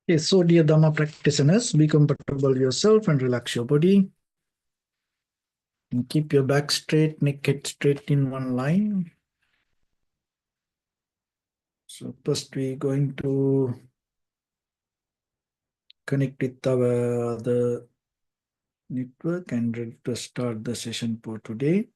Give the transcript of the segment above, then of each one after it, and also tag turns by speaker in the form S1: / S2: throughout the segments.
S1: Okay, so dear Dhamma practitioners, be comfortable yourself and relax your body. And keep your back straight, neck head straight in one line. So first we're going to connect with our the network and ready to start the session for today.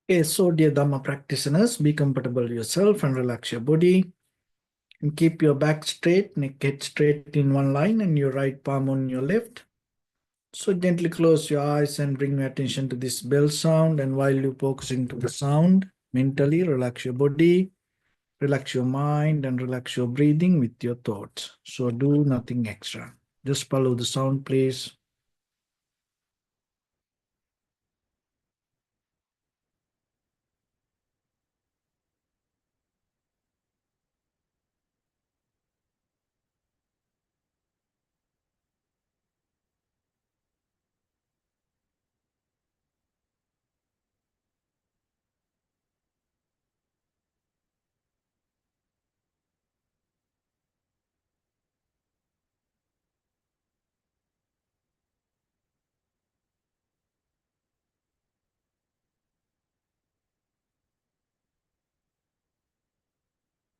S1: Okay, so dear Dhamma practitioners, be comfortable yourself and relax your body. And keep your back straight, neck head straight in one line and your right palm on your left. So gently close your eyes and bring your attention to this bell sound. And while you focusing to the sound, mentally relax your body, relax your mind, and relax your breathing with your thoughts. So do nothing extra. Just follow the sound, please.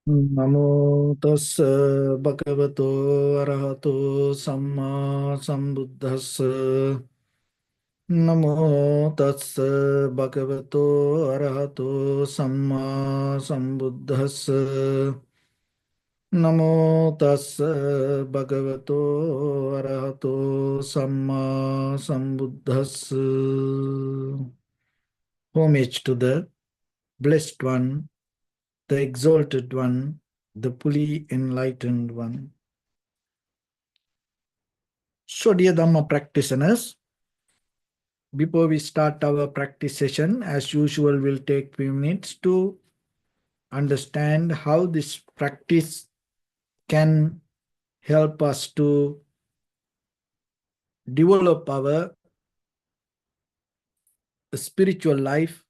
S1: Namo tassa bhagavato arahato samma sambuddhassa. Namo tassa bhagavato arahato samma sambuddhassa. Namo tassa bhagavato arahato samma sambuddhassa. Homage to the Blessed One, the Exalted One, the fully enlightened One. So, dear Dhamma practitioners, before we start our practice session, as usual, we'll take few minutes to understand how this practice can help us to develop our spiritual life,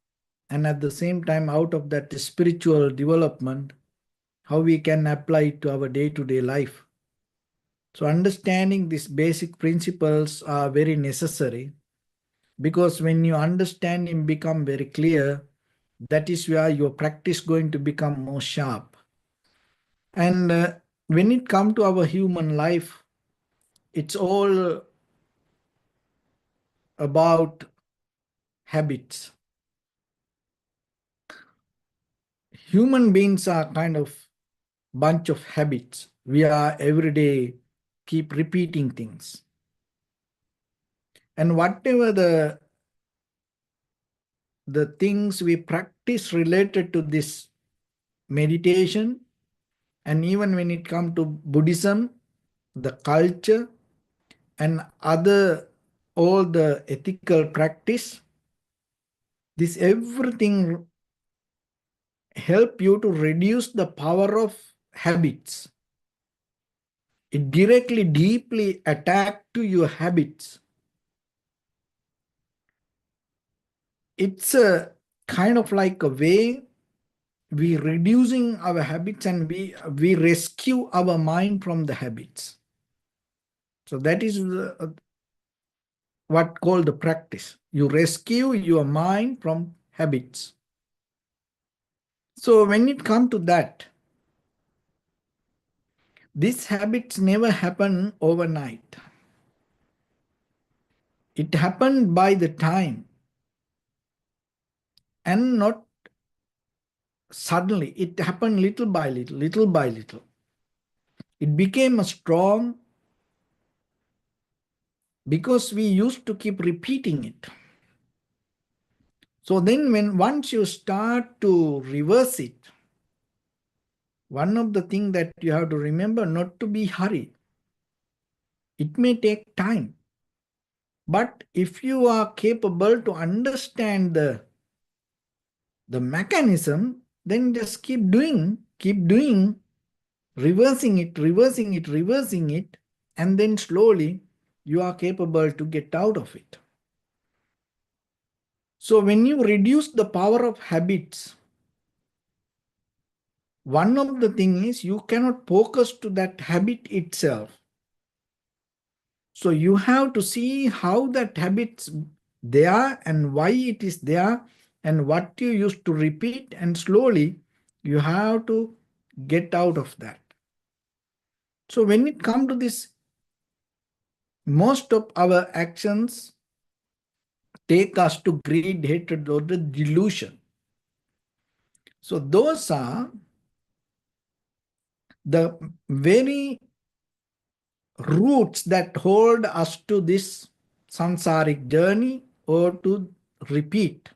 S1: and at the same time, out of that spiritual development, how we can apply it to our day-to-day life. So understanding these basic principles are very necessary, because when you understand and become very clear, that is where your practice going to become more sharp. And when it comes to our human life, it's all about habits. Human beings are kind of bunch of habits. We are every day keep repeating things. And whatever the things we practice related to this meditation, and even when it comes to Buddhism, the culture, and other all the ethical practice, this everything help you to reduce the power of habits. It directly, deeply attacks to your habits. It's a kind of like a way we reducing our habits and we rescue our mind from the habits. So that is what called the practice. You rescue your mind from habits. So when it comes to that, these habits never happen overnight. It happened by the time and not suddenly. It happened little by little, little by little. It became a strong because we used to keep repeating it. So then when once you start to reverse it, one of the things that you have to remember not to be hurried. It may take time. But if you are capable to understand the mechanism, then just keep doing, reversing it, reversing it, reversing it, and then slowly you are capable to get out of it. So when you reduce the power of habits, one of the things is you cannot focus to that habit itself. So you have to see how that habit's there and why it is there and what you used to repeat, and slowly you have to get out of that. So when it comes to this, most of our actions take us to greed, hatred, or the delusion. So those are the very roots that hold us to this samsaric journey or to repeat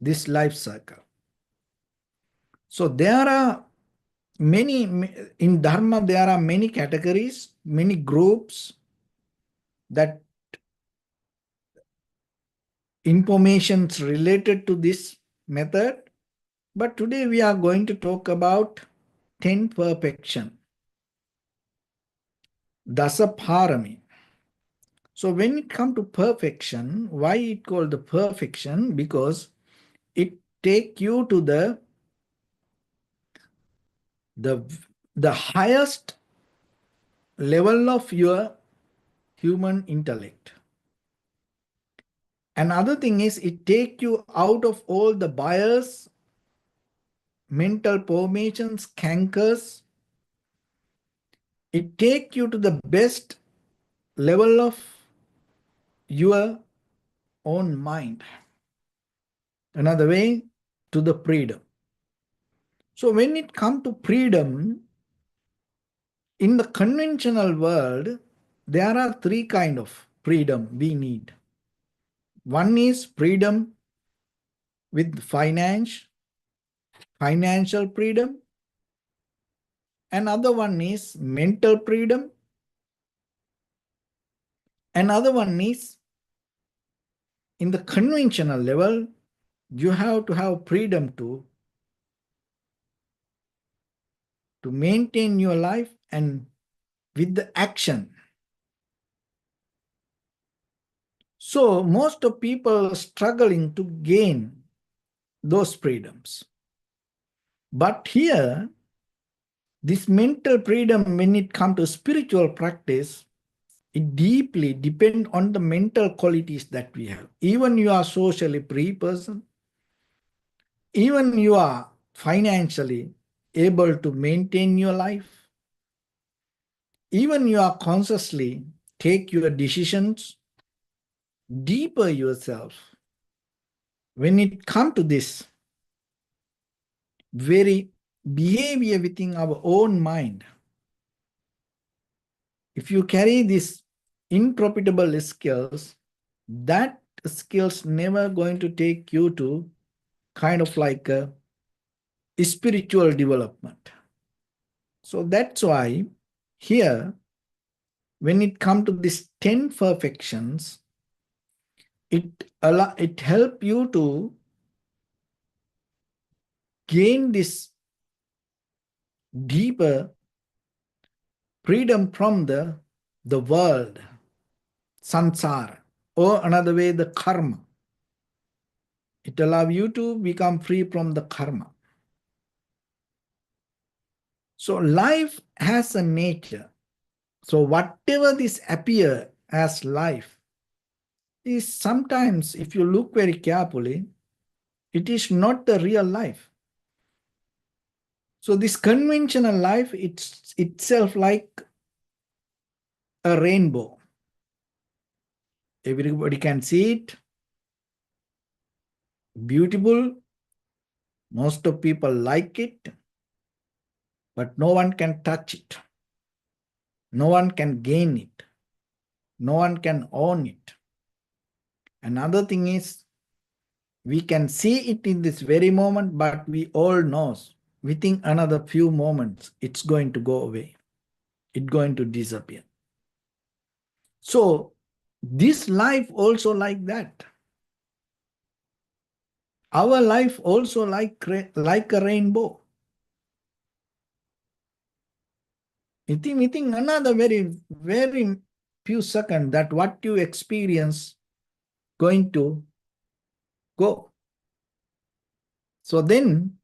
S1: this life cycle. So there are many, in Dharma, there are many categories, many groups that informations related to this method. But today we are going to talk about 10 perfection, Dasa Parami. So when it comes to perfection, why it called the perfection? Because it take you to the, the highest level of your human intellect. Another thing is it take you out of all the bias, mental formations, cankers. It take you to the best level of your own mind. Another way, to the freedom. So when it comes to freedom, in the conventional world, there are three kind of freedom we need. One is freedom with financial freedom. Another one is mental freedom. Another one is in the conventional level, you have to have freedom to maintain your life and with the action. So most of people are struggling to gain those freedoms. But here, this mental freedom, when it comes to spiritual practice, it deeply depends on the mental qualities that we have. Even you are socially free person, even you are financially able to maintain your life, even you are consciously take your decisions, deeper yourself. When it comes to this very behavior within our own mind, if you carry these intrapidable skills, that skills never going to take you to kind of like a spiritual development. So that's why here, when it comes to these 10 perfections, it help you to gain this deeper freedom from the world, samsara, or another way, the karma. It allows you to become free from the karma. So life has a nature. So whatever this appear as life is sometimes, if you look very carefully, it is not the real life. So this conventional life, it's itself like a rainbow. Everybody can see it. Beautiful. Most of people like it, but no one can touch it. No one can gain it. No one can own it. Another thing is, we can see it in this very moment, but we all know within another few moments, it's going to go away. It's going to disappear. So this life also like that. Our life also like a rainbow. Within another very few seconds, that what you experience going to go. So then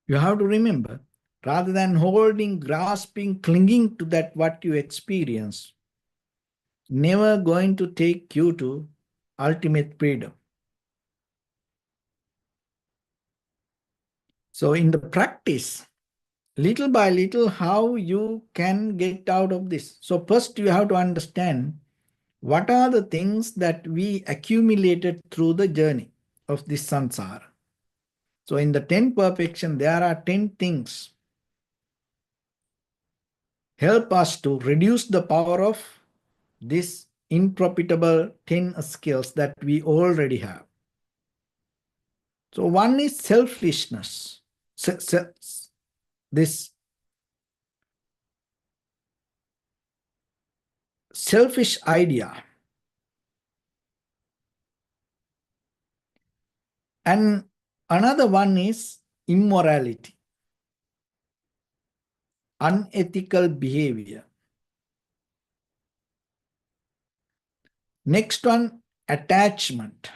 S1: you have to remember, rather than holding, grasping, clinging to that what you experience, never going to take you to ultimate freedom. So in the practice, little by little, how you can get out of this. So first you have to understand what are the things that we accumulated through the journey of this samsara. So in the 10 perfection, there are 10 things help us to reduce the power of this improfitable 10 skills that we already have. So one is selfishness. This selfish idea. And another one is immorality, unethical behavior. Next one, attachment,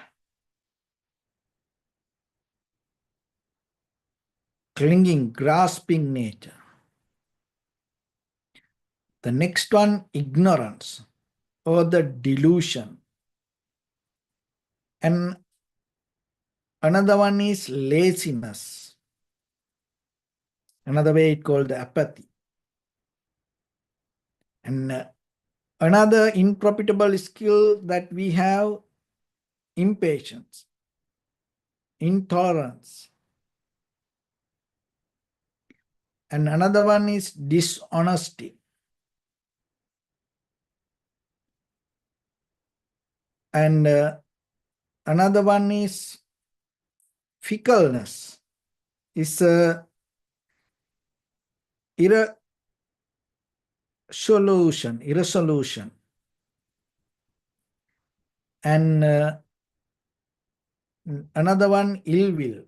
S1: clinging, grasping nature. The next one, ignorance or the delusion. And another one is laziness. Another way it called the apathy. And another improfitable skill that we have, impatience, intolerance. And another one is dishonesty. And another one is fickleness, is irresolution. And another one, ill will.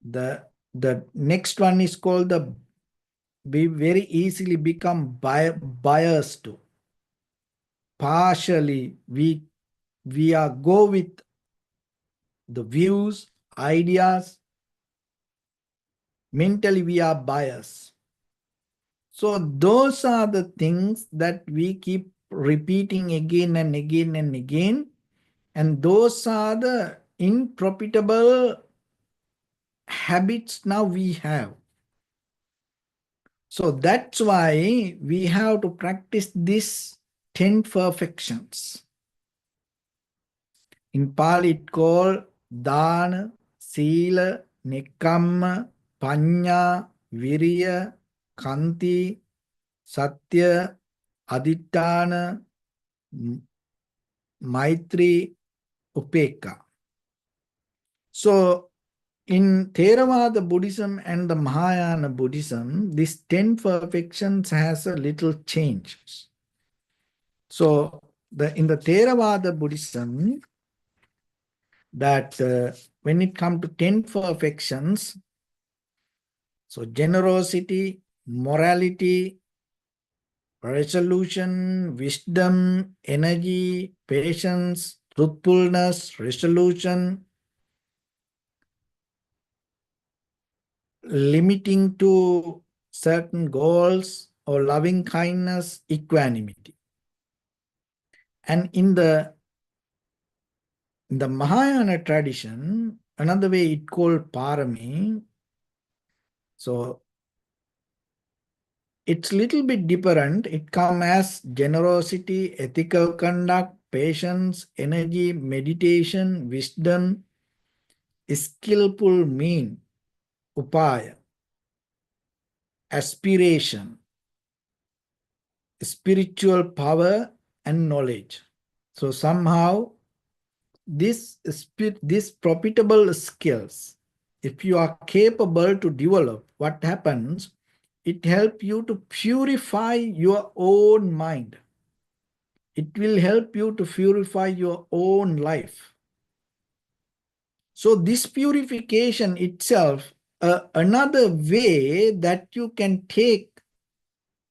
S1: The next one is called the we very easily become biased to. Partially, we are go with the views, ideas. Mentally, we are biased. So those are the things that we keep repeating again and again and again. And those are the unprofitable habits now we have. So that's why we have to practice these 10 perfections. In Pali it called Dana, Sila, Nekamma, Panya, Viriya, Kanti, Satya, Aditana, Maitri, Upeka. So in Theravada Buddhism and the Mahayana Buddhism, these 10 perfections has a little change. So in the Theravada Buddhism, that when it comes to 10 perfections, So generosity, morality, resolution, wisdom, energy, patience, truthfulness, resolution, limiting to certain goals, or loving kindness, equanimity. And in the Mahayana tradition, another way it called parami. So it's little bit different. It comes as generosity, ethical conduct, patience, energy, meditation, wisdom, skillful mean, upaya, aspiration, spiritual power, and knowledge. So somehow these profitable skills, if you are capable to develop, what happens? It helps you to purify your own mind. It will help you to purify your own life. So this purification itself, another way that you can take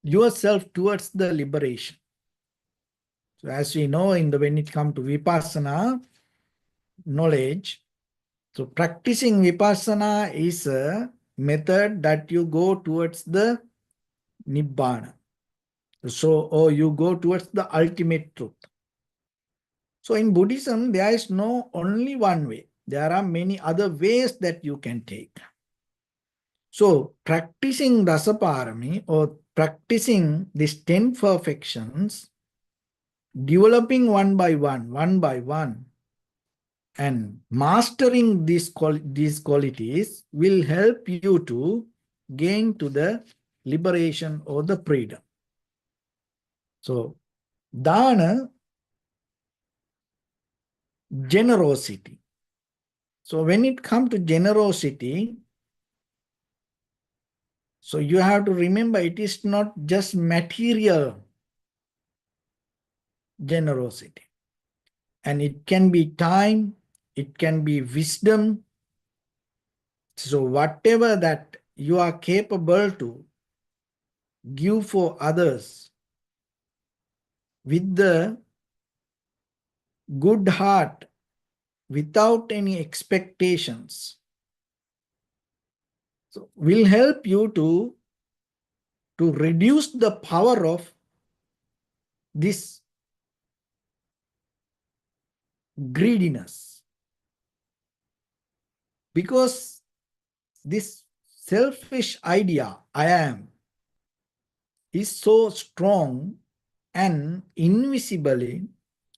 S1: yourself towards the liberation. So as we know, when it comes to vipassana knowledge, so practicing vipassana is a method that you go towards the nibbana. So, or you go towards the ultimate truth. So in Buddhism, there is no only one way. There are many other ways that you can take. So practicing Dasaparami, or practicing these 10 perfections, developing one by one, and mastering these qualities will help you to gain to the liberation or the freedom. So dana, generosity. So when it comes to generosity, so you have to remember, it is not just material generosity. And it can be time, it can be wisdom. So whatever that you are capable to give for others with the good heart, without any expectations, so will help you to reduce the power of this greediness. Because this selfish idea, I am, is so strong, and invisibly,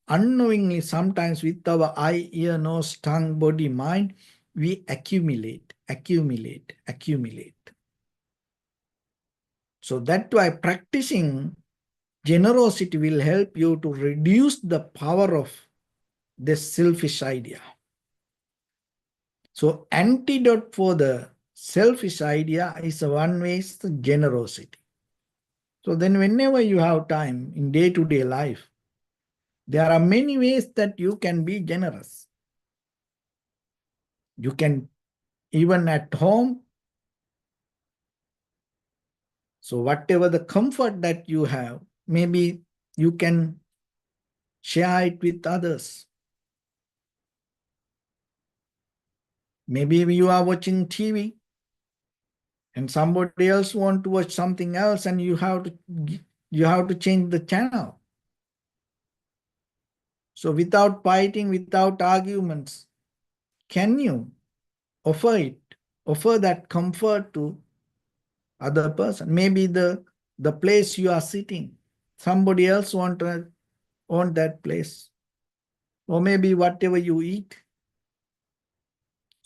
S1: unknowingly, sometimes with our eye, ear, nose, tongue, body, mind, we accumulate. So that's why practicing generosity will help you to reduce the power of this selfish idea. So antidote for the selfish idea is one way is the generosity. So then whenever you have time in day-to-day life, there are many ways that you can be generous. You can even at home. So whatever the comfort that you have, maybe you can share it with others. Maybe you are watching TV and somebody else want to watch something else, and you have to change the channel. So without fighting, without arguments, can you offer that comfort to other person? Maybe the place you are sitting, somebody else want that place, or maybe whatever you eat.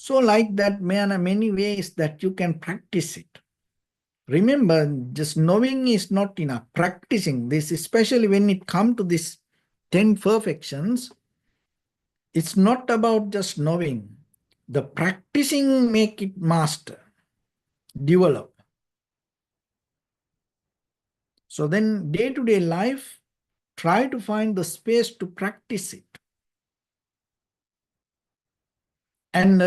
S1: So like that, many ways that you can practice it. Remember, just knowing is not enough. Practicing this, especially when it comes to this 10 perfections, it's not about just knowing. The practicing make it master, develop. So then day-to-day life, try to find the space to practice it. And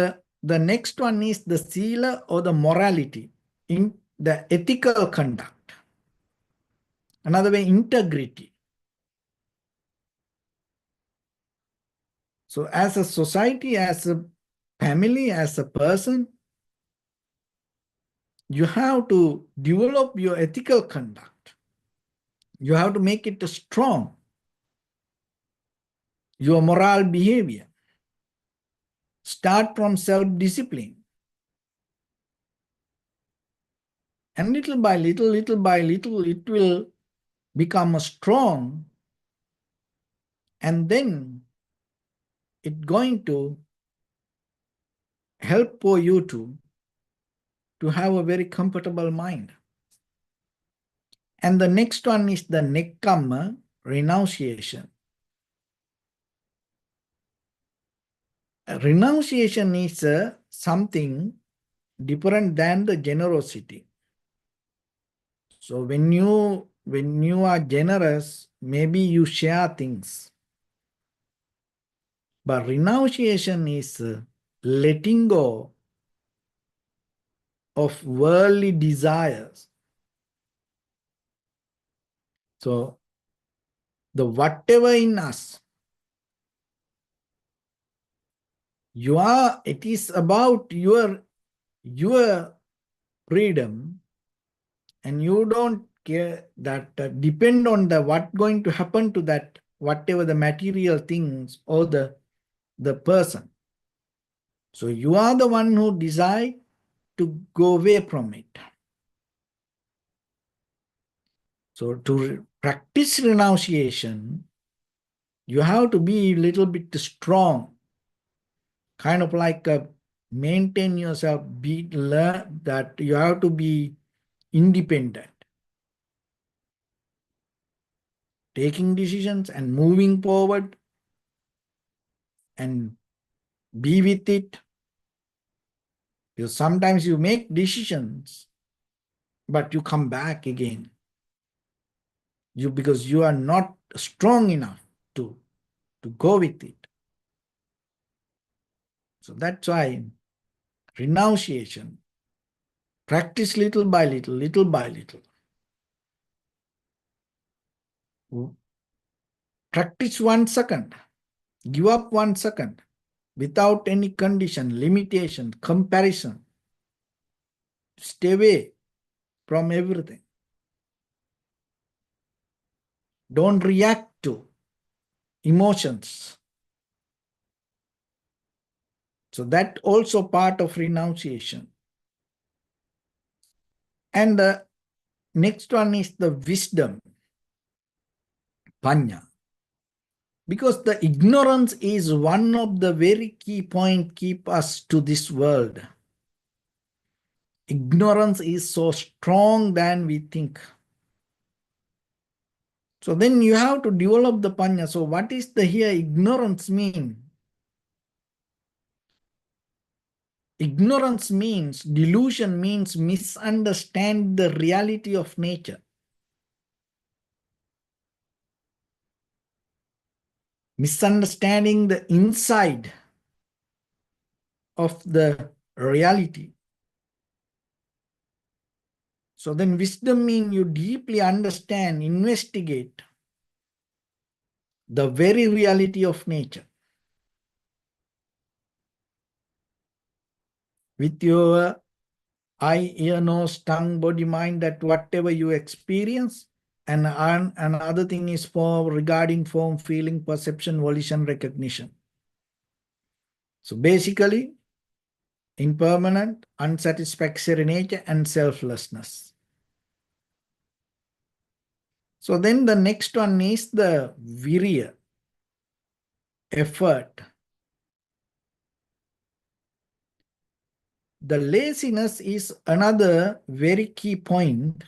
S1: the next one is the sila, or the morality. in the ethical conduct. Another way, integrity. So as a society, as a family, as a person, you have to develop your ethical conduct. You have to make it strong, your moral behavior. Start from self-discipline. And little by little, it will become strong. And then it's going to help for you to have a very comfortable mind. And the next one is the nekkhamma, renunciation. Renunciation is something different than the generosity. So when you are generous, maybe you share things. But renunciation is letting go of worldly desires. So the whatever in us, it is about your freedom, and you don't care that depend on the what going to happen to that, whatever the material things or the person. So you are the one who decide to go away from it. So to practice renunciation, you have to be a little bit strong, kind of like maintain yourself, learn that you have to be independent, taking decisions and moving forward and be with it. Because sometimes you make decisions, but you come back again. Because you are not strong enough to go with it. So that's why renunciation, practice little by little, little by little. Practice 1 second, give up 1 second without any condition, limitation, comparison. Stay away from everything. Don't react to emotions. So that also part of renunciation. And the next one is the wisdom, panya. Because the ignorance is one of the very key points keep us to this world. Ignorance is so strong than we think. So then you have to develop the panya. So what is the here ignorance mean? Ignorance means, delusion means misunderstand the reality of nature. Misunderstanding the inside of the reality. So then wisdom means you deeply understand, investigate the very reality of nature. With your eye, ear, nose, tongue, body, mind, that whatever you experience, and another thing is regarding form, feeling, perception, volition, recognition. So basically, impermanent, unsatisfactory nature, and selflessness. So then the next one is the virya, effort. The laziness is another very key point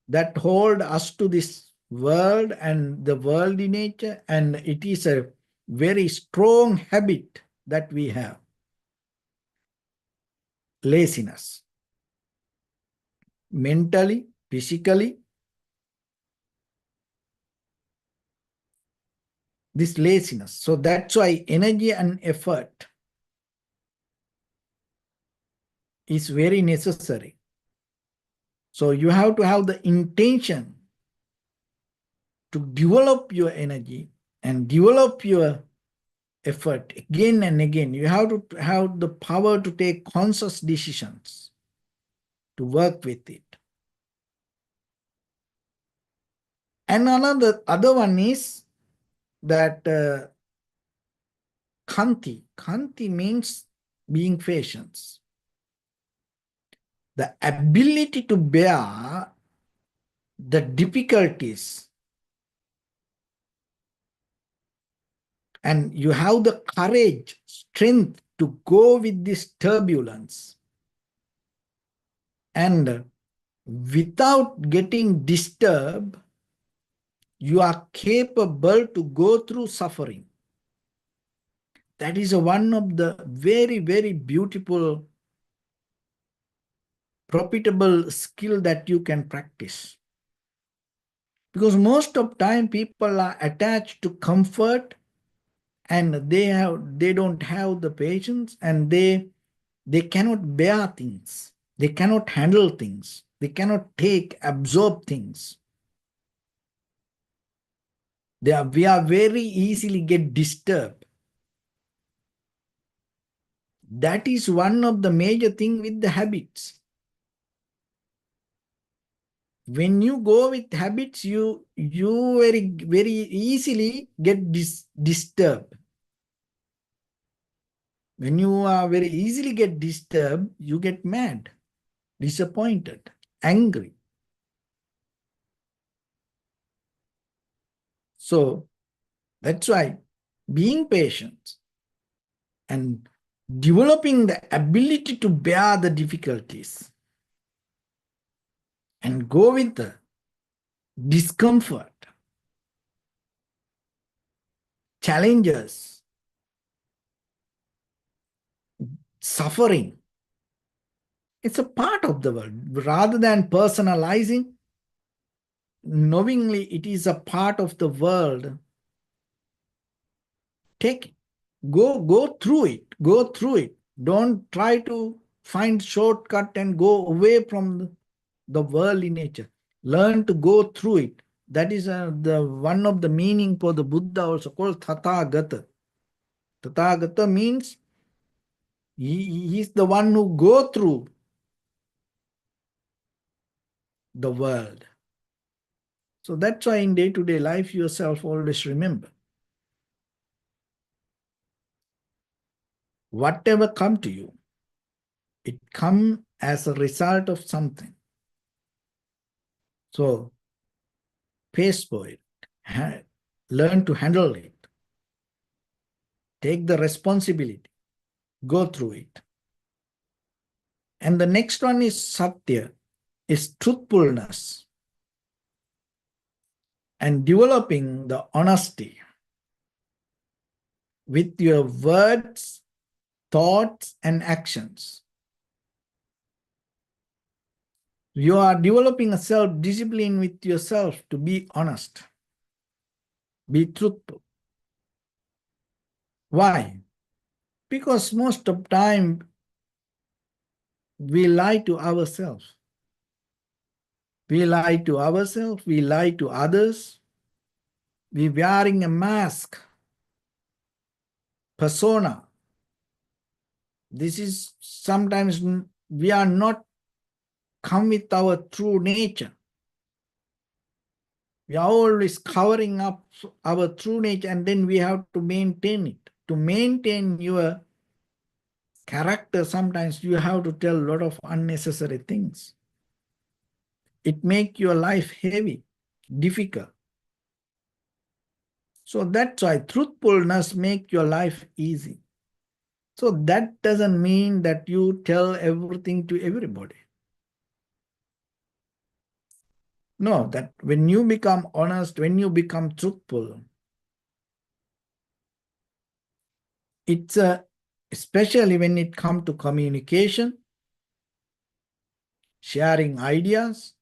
S1: that hold us to this world and the worldly nature, and it is a very strong habit that we have. Laziness. Mentally, physically, this laziness. So that's why energy and effort is very necessary. So you have to have the intention to develop your energy and develop your effort again and again. You have to have the power to take conscious decisions to work with it. And another other one is that Khanti. Khanti means being patient. The ability to bear the difficulties, and you have the courage, strength to go with this turbulence, and without getting disturbed, you are capable to go through suffering. That is one of the very, very beautiful, profitable skill that you can practice. Because most of time people are attached to comfort, and they don't have the patience, and they cannot bear things. They cannot handle things. They cannot absorb things. We are very easily get disturbed. That is one of the major thing with the habits. When you go with habits, you very, very easily get disturbed. When you are very easily get disturbed, you get mad, disappointed, angry. So that's why being patient and developing the ability to bear the difficulties and go with the discomfort, challenges, suffering. It's a part of the world. Rather than personalizing, knowingly it is a part of the world. Take it. Go through it. Go through it. Don't try to find shortcut and go away from the worldly nature. Learn to go through it. That is the one of the meaning for the Buddha, also called Tathagata. Tathagata means he is the one who go through the world. So that's why in day-to-day life, yourself always remember, whatever come to you, it come as a result of something. So face for it. Learn to handle it. Take the responsibility. Go through it. And the next one is Satya, is truthfulness and developing the honesty with your words, thoughts, and actions. You are developing a self-discipline with yourself to be honest, be truthful. Why? Because most of time we lie to ourselves. We lie to ourselves, we lie to others. We wearing a mask, persona. This is sometimes we are not come with our true nature. We are always covering up our true nature, and then we have to maintain it. To maintain your character, sometimes you have to tell a lot of unnecessary things. It makes your life heavy, difficult. So that's why truthfulness makes your life easy. So that doesn't mean that you tell everything to everybody. No, that when you become honest, when you become truthful, it's especially when it comes to communication, sharing ideas,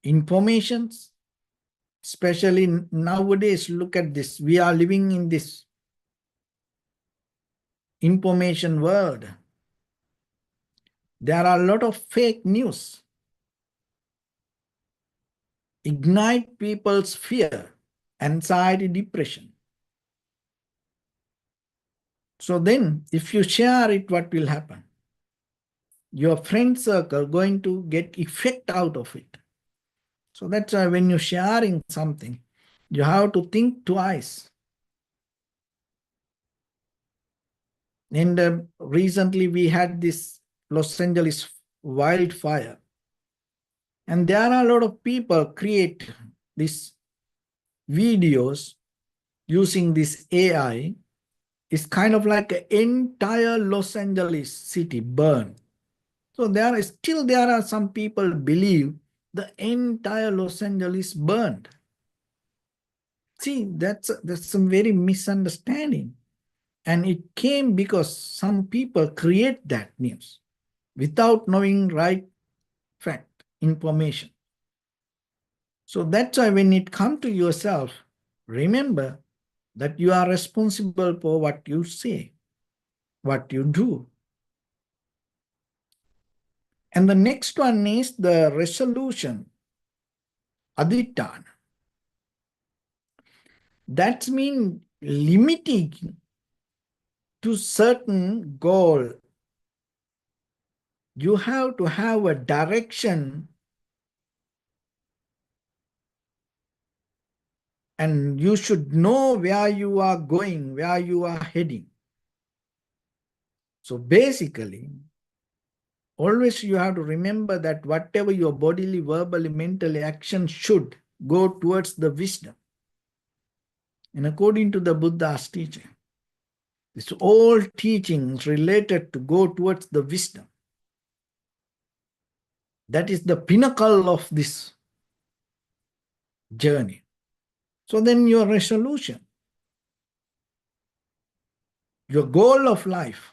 S1: informations, especially nowadays, look at this. We are living in this information world. There are a lot of fake news. Ignite people's fear, anxiety, depression. So then, if you share it, what will happen? Your friend circle going to get effect out of it. So that's why when you're sharing something, you have to think twice. And recently we had this Los Angeles wildfire. And there are a lot of people create these videos using this AI. It's kind of like an entire Los Angeles city burned. So there are some people believe the entire Los Angeles burned. See, that's some very misunderstanding. And it came because some people create that news without knowing right fact, information. So that's why when it comes to yourself, remember that you are responsible for what you say, what you do. And the next one is the resolution, adhitthana. That means limiting to certain goal. You have to have a direction and you should know where you are going, where you are heading. So basically, always you have to remember that whatever your bodily, verbally, mentally action should go towards the wisdom. And according to the Buddha's teaching, it's all teachings related to go towards the wisdom. That is the pinnacle of this journey. So then your resolution, your goal of life,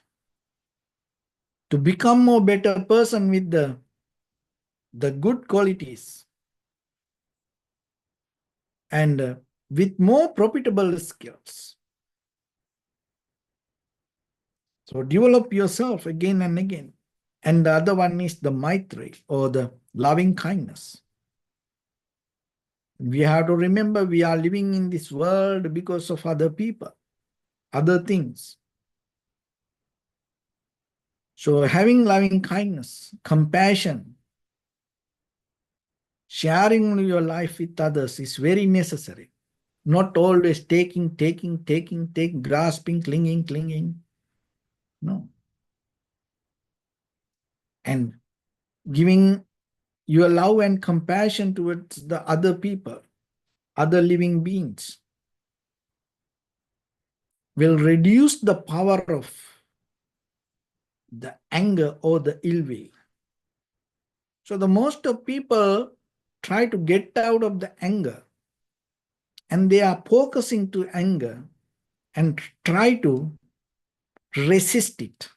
S1: to become more better person with the good qualities and with more profitable skills. So develop yourself again and again. And the other one is the Maitri, or the loving kindness. We have to remember we are living in this world because of other people, other things. So having loving kindness, compassion, sharing your life with others is very necessary. Not always taking, grasping, clinging. No. And giving your love and compassion towards the other people, other living beings, will reduce the power of the anger or the ill will. So the most of people try to get out of the anger, and they are focusing to anger and try to resist it.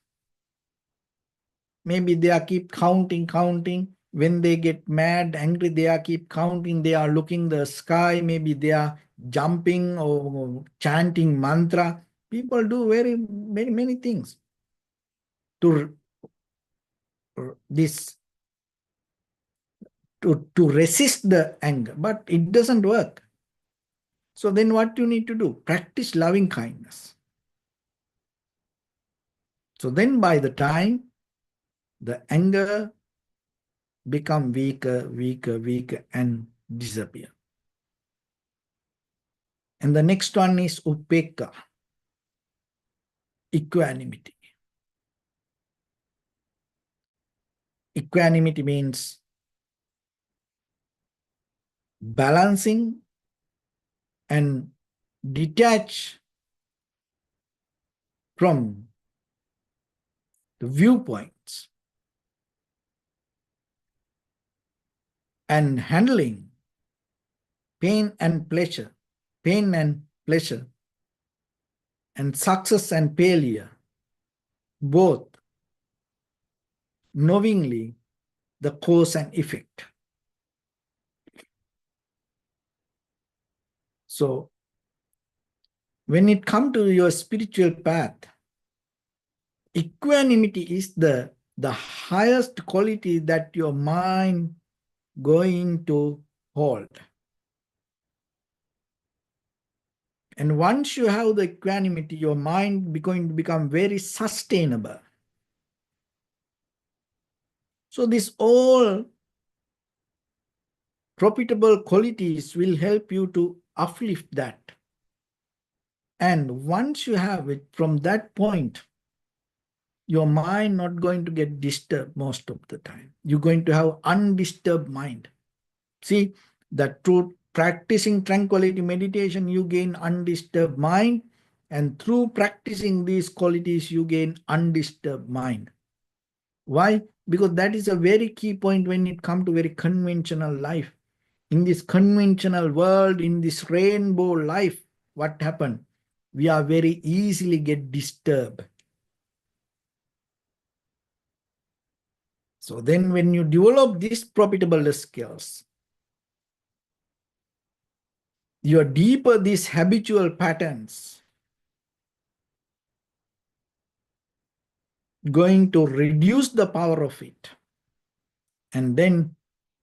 S1: Maybe they are keep counting. When they get mad, angry, they are keep counting. They are looking the sky. Maybe they are jumping or chanting mantra. People do many things to this to resist the anger, but it doesn't work. So then what you need to do? Practice loving kindness. So then by the time the anger become weaker and disappear. And the next one is upekka, equanimity. Equanimity means balancing and detach from the viewpoints and handling pain and pleasure, and success and failure, both knowingly the cause and effect. So when it comes to your spiritual path, equanimity is the the highest quality that your mind going to hold. And once you have the equanimity, your mind is going to become very sustainable. So this all profitable qualities will help you to uplift that. And once you have it, from that point, your mind not going to get disturbed most of the time. You're going to have undisturbed mind. See, that through practicing tranquility meditation, you gain undisturbed mind. And through practicing these qualities, you gain undisturbed mind. Why? Because that is a very key point when it comes to very conventional life. In this conventional world, in this rainbow life, what happened? We are very easily get disturbed. So then when you develop these profitable skills, your deeper these habitual patterns going to reduce the power of it. And then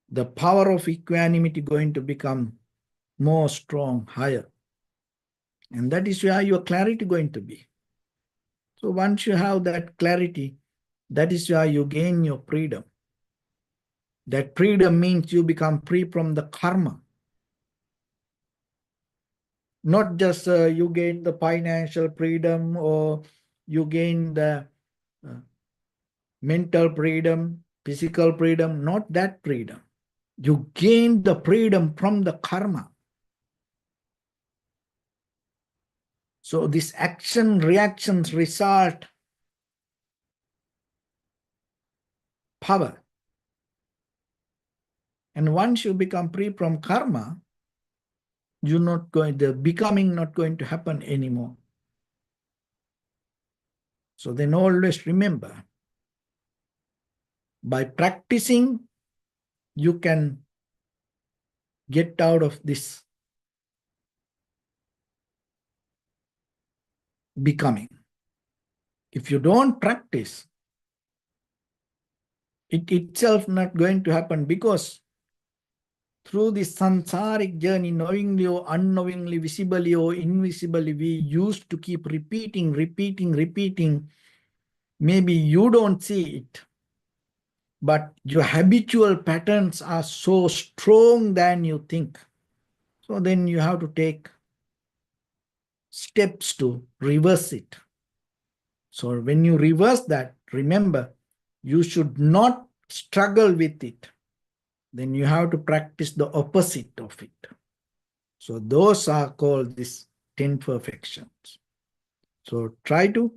S1: the power of equanimity going to become more strong, higher. And that is where your clarity going to be. So once you have that clarity, that is where you gain your freedom. That freedom means you become free from the karma. Not just you gain the financial freedom or you gain the mental freedom, physical freedom, not that freedom. You gain the freedom from the karma. So this action, reactions, result, power. And once you become free from karma, you're not going, the becoming not going to happen anymore. So then always remember, by practicing, you can get out of this becoming. If you don't practice, it itself not going to happen, because through this samsaric journey, knowingly or unknowingly, visibly or invisibly, we used to keep repeating. Maybe you don't see it, but your habitual patterns are so strong than you think. So then you have to take steps to reverse it. So when you reverse that, remember, you should not struggle with it. Then you have to practice the opposite of it. So those are called these 10 perfections. So try to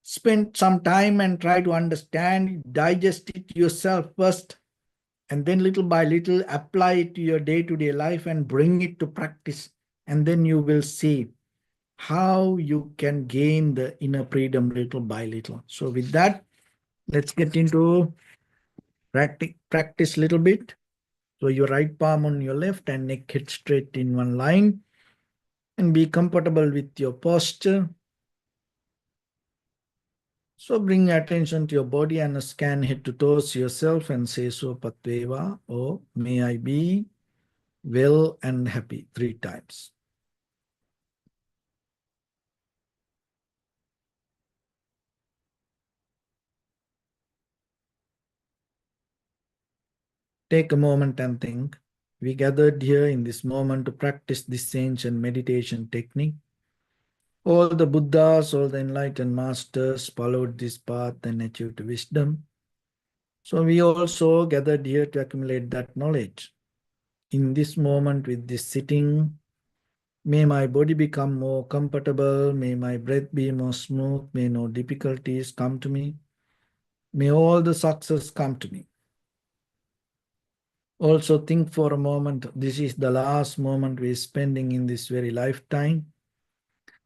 S1: spend some time and try to understand, digest it yourself first, and then little by little apply it to your day-to-day life and bring it to practice. And then you will see how you can gain the inner freedom little by little. So with that, let's get into practice little bit. So your right palm on your left and neck head straight in one line, and be comfortable with your posture. So bring your attention to your body and scan head to toes yourself and say so patveva, or may I be well and happy 3 times. Take a moment and think. We gathered here in this moment to practice this ancient meditation technique. All the Buddhas, all the enlightened masters followed this path and achieved wisdom. So we also gathered here to accumulate that knowledge. In this moment with this sitting, may my body become more comfortable, may my breath be more smooth, may no difficulties come to me, may all the success come to me. Also think for a moment, this is the last moment we're spending in this very lifetime,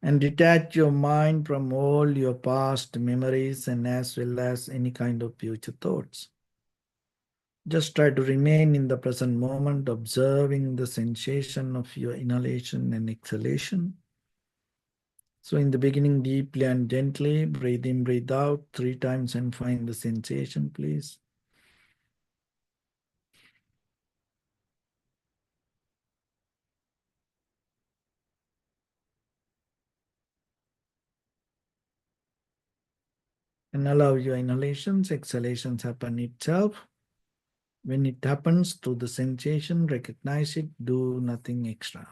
S1: and detach your mind from all your past memories and as well as any kind of future thoughts. Just try to remain in the present moment, observing the sensation of your inhalation and exhalation. So in the beginning, deeply and gently, breathe in, breathe out 3 times and find the sensation, please. And allow your inhalations, exhalations happen itself. When it happens through the sensation, recognize it, do nothing extra.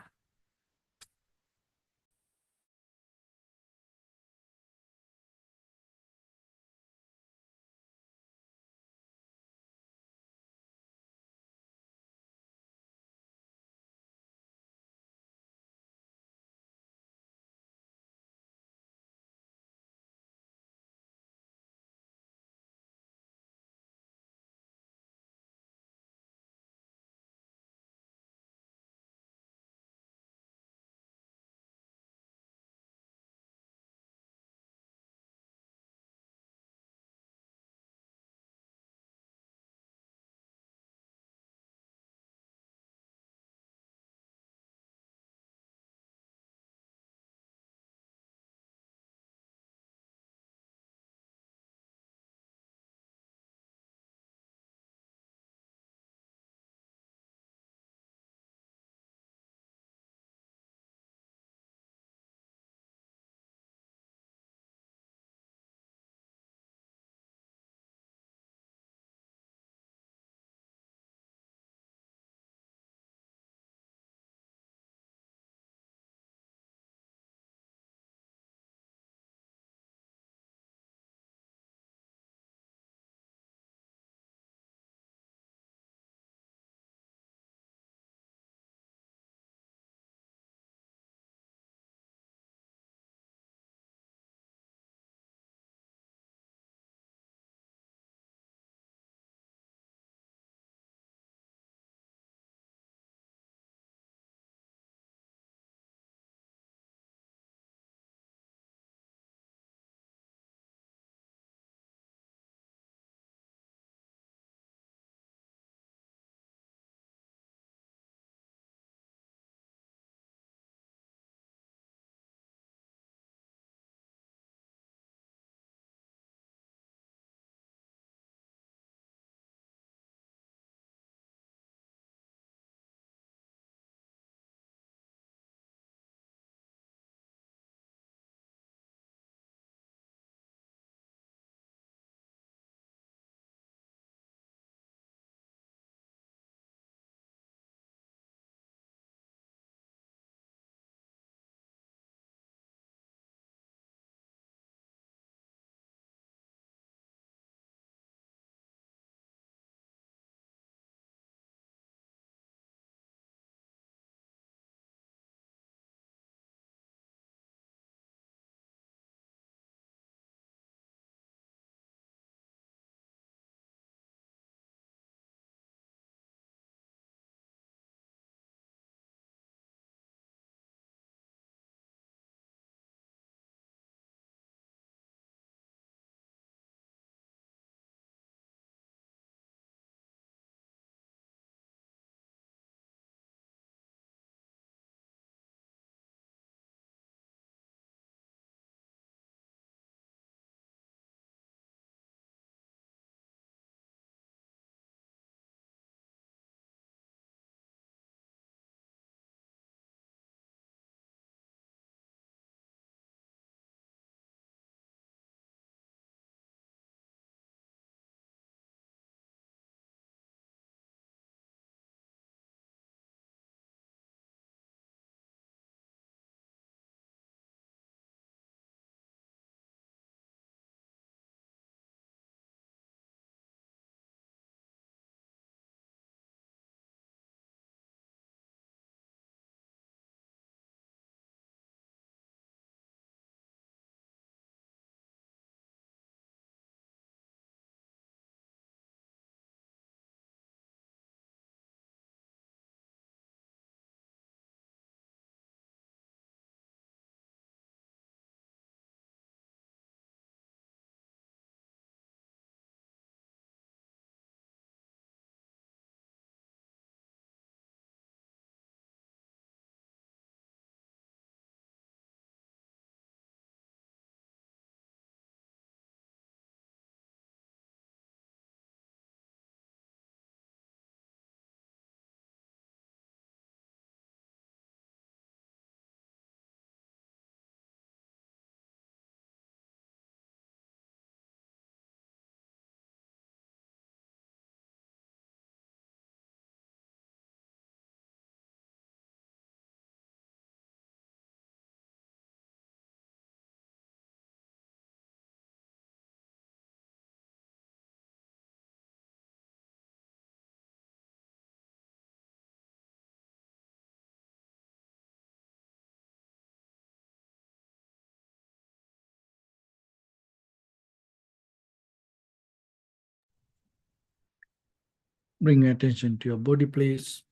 S1: Bring attention to your body, please.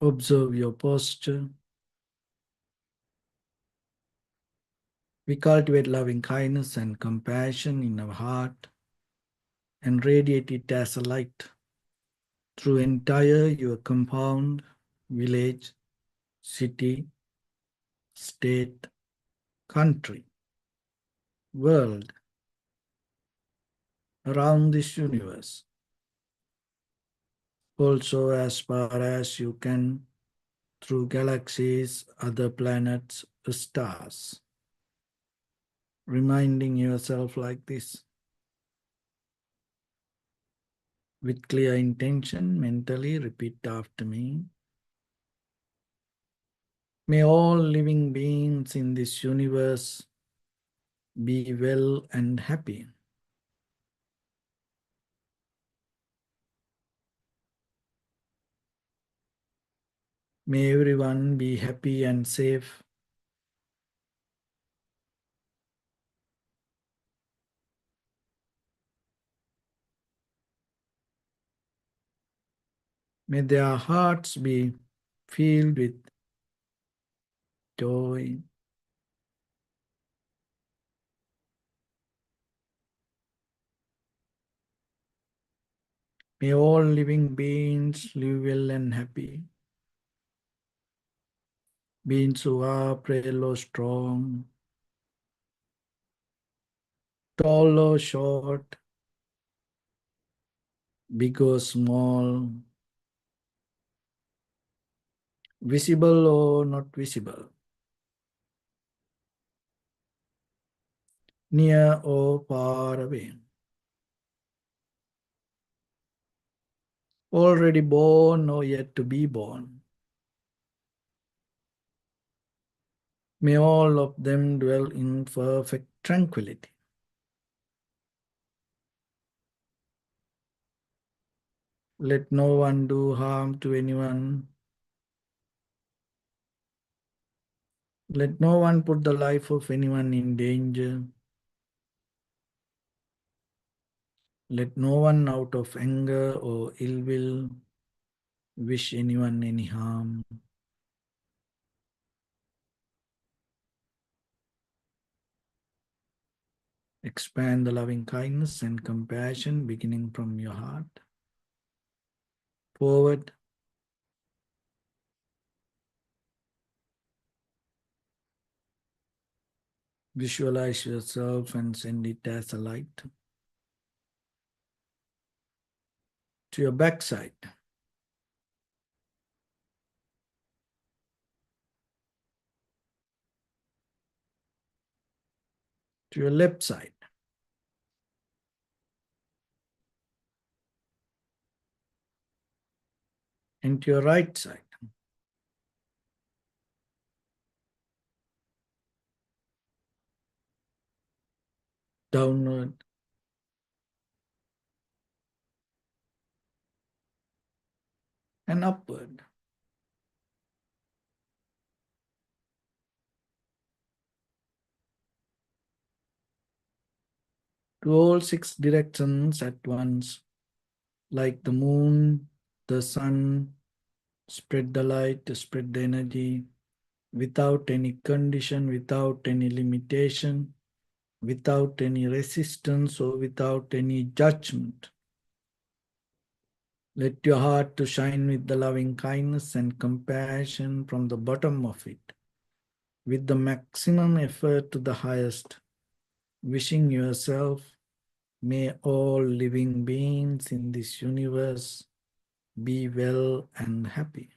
S1: Observe your posture. We cultivate loving kindness and compassion in our heart and radiate it as a light through entire your compound, village, city, state, country, world, around this universe. Also, as far as you can, through galaxies, other planets, stars. Reminding yourself like this. With clear intention, mentally repeat after me. May all living beings in this universe be well and happy. May everyone be happy and safe. May their hearts be filled with joy. May all living beings live well and happy. Beings who are frail or strong, tall or short, big or small, visible or not visible, near or far away, already born or yet to be born. May all of them dwell in perfect tranquility. Let no one do harm to anyone. Let no one put the life of anyone in danger. Let no one out of anger or ill will wish anyone any harm. Expand the loving kindness and compassion beginning from your heart. Forward. Visualize yourself and send it as a light to your backside, to your left side, and to your right side. Downward and upward. To all six directions at once, like the moon, the sun, spread the light, spread the energy, without any condition, without any limitation, without any resistance or without any judgment. Let your heart to shine with the loving kindness and compassion from the bottom of it, with the maximum effort to the highest, wishing yourself, may all living beings in this universe be well and happy.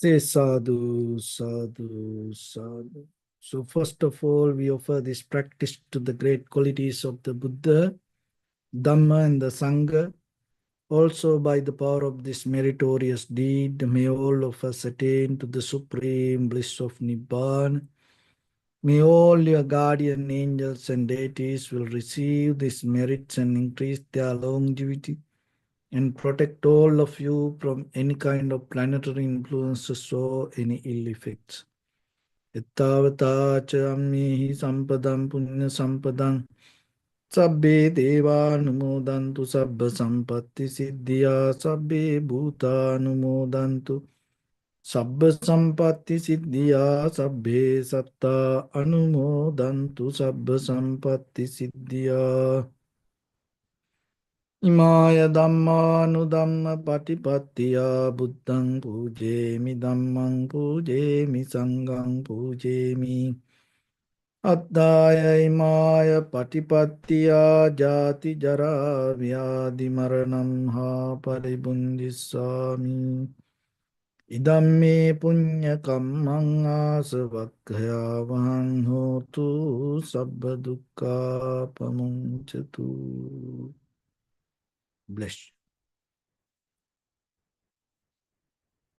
S1: Say sadhu, sadhu, sadhu. So, first of all, we offer this practice to the great qualities of the Buddha, Dhamma, and the Sangha. Also, by the power of this meritorious deed, may all of us attain to the supreme bliss of Nibbana. May all your guardian angels and deities will receive these merits and increase their longevity and protect all of you from any kind of planetary influences or any ill effects. Ittavata cha ammihi sampadam punya sampadam sabbe devanumodantu sabba sampatti siddhya sabbe bhutanumodantu sabba sampatti siddhya sabbe satta anumodantu sabba sampatti siddhya. Imaya Dhamma Patipattiya Buddhang Pujemi Dhammang Pujemi Sanghang Pujemi Addaya Imaya Patipattiya Jati Jara Vyadi Maranam Ha Paribundisami Idamme Punya Kammang Asavakkaya Vahang Hotu Sabba Dukkha Pamunchatu. Bless.